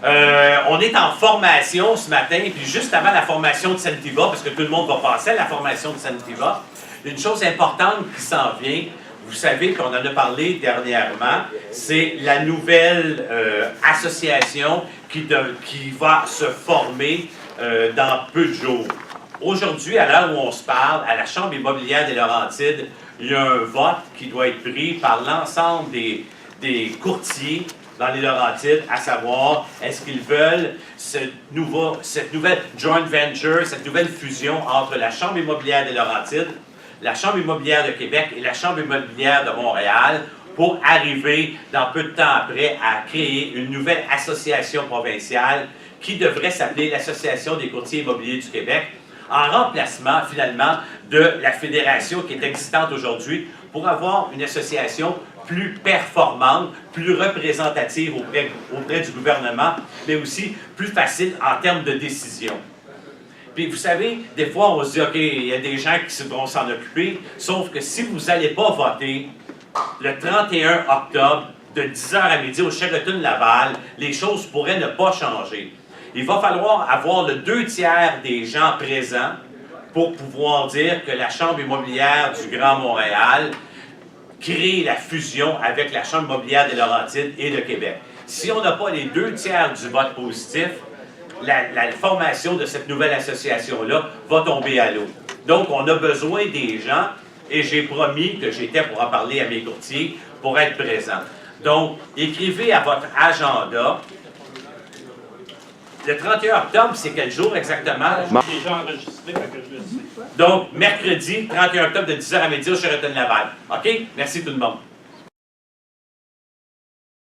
On est en formation ce matin, puis juste avant la formation de Sentiva, parce que tout le monde va passer à la formation de Sentiva, une chose importante qui s'en vient, vous savez qu'on en a parlé dernièrement, c'est la nouvelle association qui va se former dans peu de jours. Aujourd'hui, à l'heure où on se parle, à la Chambre immobilière des Laurentides, il y a un vote qui doit être pris par l'ensemble des courtiers dans les Laurentides, à savoir, est-ce qu'ils veulent cette nouvelle joint venture, cette nouvelle fusion entre la Chambre immobilière des Laurentides, la Chambre immobilière de Québec et la Chambre immobilière de Montréal pour arriver, dans peu de temps après, à créer une nouvelle association provinciale qui devrait s'appeler l'Association des courtiers immobiliers du Québec, en remplacement, finalement, de la fédération qui est existante aujourd'hui pour avoir une association plus performante, plus représentative auprès du gouvernement, mais aussi plus facile en termes de décision. Puis vous savez, des fois on se dit, OK, il y a des gens qui vont s'en occuper, sauf que si vous n'allez pas voter le 31 octobre, de 10h à midi au Sheraton-Laval, les choses pourraient ne pas changer. Il va falloir avoir le 2/3 des gens présents pour pouvoir dire que la Chambre immobilière du Grand Montréal crée la fusion avec la Chambre immobilière des Laurentides et de Québec. Si on n'a pas les 2/3 du vote positif, la formation de cette nouvelle association-là va tomber à l'eau. Donc, on a besoin des gens, et j'ai promis que j'étais pour en parler à mes courtiers, pour être présent. Donc, écrivez à votre agenda. Le 31 octobre, c'est quel jour exactement? J'ai déjà enregistré, que je le sais. Donc, mercredi, 31 octobre, de 10h à midi au Sheraton-Laval. OK? Merci tout le monde.